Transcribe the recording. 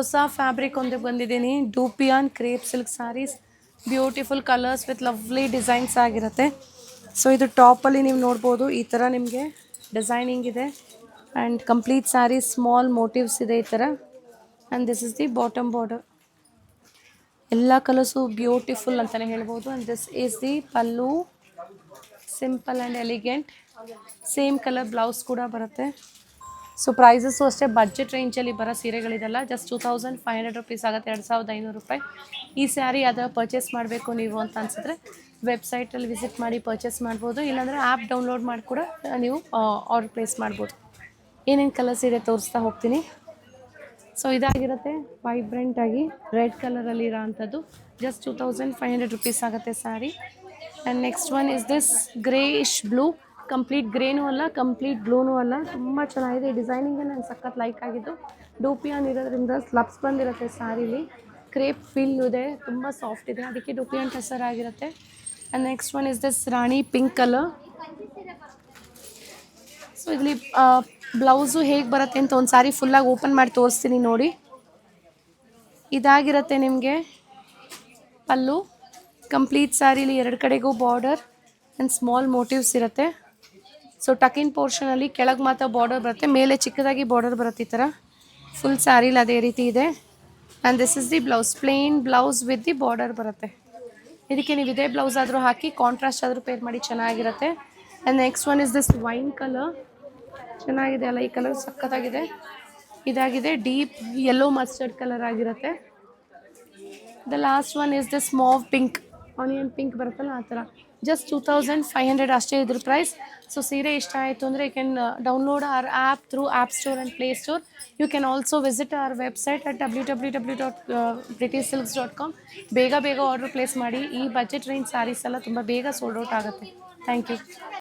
ಹೊಸ ಫ್ಯಾಬ್ರಿಕ್ ಒಂದು ಬಂದಿದ್ದೀನಿ, dupion crepe silk saris, beautiful colours with lovely designs ಆಗಿರುತ್ತೆ. ಸೊ ಇದು ಟಾಪಲ್ಲಿ ನೀವು ನೋಡ್ಬೋದು, ಈ ಥರ ನಿಮಗೆ ಡಿಸೈನಿಂಗ್ ಇದೆ and complete sari small motifs ಇದೆ ಈ ಥರ. And this is the bottom border. ಎಲ್ಲ ಕಲರ್ಸು ಬ್ಯೂಟಿಫುಲ್ ಅಂತಲೇ ಹೇಳ್ಬೋದು. And this is the pallu, simple and elegant. Same colour blouse ಕೂಡ ಬರುತ್ತೆ. ಸೊ ಪ್ರೈಸಸ್ಸು ಅಷ್ಟೇ ಬಡ್ಜೆಟ್ ರೇಂಜಲ್ಲಿ ಬರೋ ಸೀರೆಗಳಿದೆಲ್ಲ ಜಸ್ಟ್ 2500 ರುಪೀಸ್ ಆಗುತ್ತೆ, 2500 ರೂಪಾಯಿ. ಈ ಸ್ಯಾರಿ ಅದರ ಪರ್ಚೇಸ್ ಮಾಡಬೇಕು ನೀವು ಅಂತ ಅನಿಸಿದ್ರೆ ವೆಬ್ಸೈಟಲ್ಲಿ ವಿಸಿಟ್ ಮಾಡಿ ಪರ್ಚೇಸ್ ಮಾಡ್ಬೋದು, ಇಲ್ಲಾಂದರೆ ಆ್ಯಪ್ ಡೌನ್ಲೋಡ್ ಮಾಡಿ ಕೂಡ ನೀವು ಆರ್ಡರ್ ಪ್ಲೇಸ್ ಮಾಡ್ಬೋದು. ಏನೇನು ಕಲರ್ಸ್ ಇದೆ ತೋರಿಸ್ತಾ ಹೋಗ್ತೀನಿ. ಸೊ ಇದಾಗಿರುತ್ತೆ ವೈಬ್ರೆಂಟಾಗಿ ರೆಡ್ ಕಲರಲ್ಲಿ ಇರೋ ಅಂಥದ್ದು, ಜಸ್ಟ್ 2500 ರುಪೀಸ್ ಆಗುತ್ತೆ sari. And next one is this greyish blue, complete ಗ್ರೇನೂ ಅಲ್ಲ ಕಂಪ್ಲೀಟ್ ಬ್ಲೂನೂ ಅಲ್ಲ, ತುಂಬ ಚೆನ್ನಾಗಿದೆ. ಡಿಸೈನಿಂಗ್ ನಂಗೆ ಸಖತ್ ಲೈಕ್ ಆಗಿದ್ದು. ಡೂಪಿಯಾನ್ ಇರೋದ್ರಿಂದ ಸ್ಲಬ್ಸ್ ಬಂದಿರುತ್ತೆ ಸ್ಯಾರಿಲಿ, ಕ್ರೇಪ್ ಫೀಲ್ ಇದೆ, ತುಂಬ ಸಾಫ್ಟ್ ಇದೆ, ಅದಕ್ಕೆ ಡೂಪಿಯಾನ್ ಟಸರ್ ಆಗಿರುತ್ತೆ. And next one is this Rani pink colour. So ಇಲ್ಲಿ ಬ್ಲೌಸು ಹೇಗೆ ಬರುತ್ತೆ ಅಂತ ಒಂದು ಸಾರಿ ಫುಲ್ಲಾಗಿ ಓಪನ್ ಮಾಡಿ ತೋರಿಸ್ತೀನಿ ನೋಡಿ. ಇದಾಗಿರುತ್ತೆ ನಿಮಗೆ ಪಲ್ಲು. ಕಂಪ್ಲೀಟ್ ಸ್ಯಾರಿಲಿ ಎರಡು ಕಡೆಗೂ ಬಾರ್ಡರ್ ಆ್ಯಂಡ್ ಸ್ಮಾಲ್ ಮೋಟಿವ್ಸ್ ಇರುತ್ತೆ. ಸೊ ಟಕಿನ್ ಪೋರ್ಷನಲ್ಲಿ ಕೆಳಗೆ ಮಾತ್ರ ಬಾರ್ಡರ್ ಬರುತ್ತೆ, ಮೇಲೆ ಚಿಕ್ಕದಾಗಿ ಬಾರ್ಡರ್ ಬರುತ್ತೆ ಈ ಥರ. ಫುಲ್ ಸ್ಯಾರಿಲಿ ಅದೇ ರೀತಿ ಇದೆ. And this is the blouse, plain blouse with the border ಬರುತ್ತೆ. ಇದಕ್ಕೆ ನೀವು ಇದೇ ಬ್ಲೌಸ್ ಆದರೂ ಹಾಕಿ ಕಾಂಟ್ರಾಸ್ಟ್ ಆದರೂ ಪೇರ್ ಮಾಡಿ ಚೆನ್ನಾಗಿರುತ್ತೆ. And next one is this wine colour. ಚೆನ್ನಾಗಿದೆ ಅಲ್ಲ, ಈ ಕಲರ್ ಸಖತ್ತಾಗಿದೆ. ಇದಾಗಿದೆ ಡೀಪ್ ಯೆಲ್ಲೋ ಮಸ್ಟರ್ಡ್ ಕಲರ್ ಆಗಿರುತ್ತೆ. The last one is this mauve pink, onion pink ಬರುತ್ತಲ್ಲ ಆ ಥರ. ಜಸ್ಟ್ 2500 ಅಷ್ಟೇ ಇದ್ರ ಪ್ರೈಸ್. ಸೊ ಸೀರೆ ಇಷ್ಟ ಆಯಿತು ಅಂದರೆ you can download our app through app store and play store. You can also visit our website at www.prettysilks.com. ಬೇಗ ಆರ್ಡರ್ ಪ್ಲೇಸ್ ಮಾಡಿ. ಈ ಬಜೆಟ್ ರೇಂಜ್ ಸ್ಯಾರೀಸ್ ಎಲ್ಲ ತುಂಬ ಬೇಗ ಸೋಲ್ಡ್ ಔಟ್ ಆಗುತ್ತೆ. Thank you.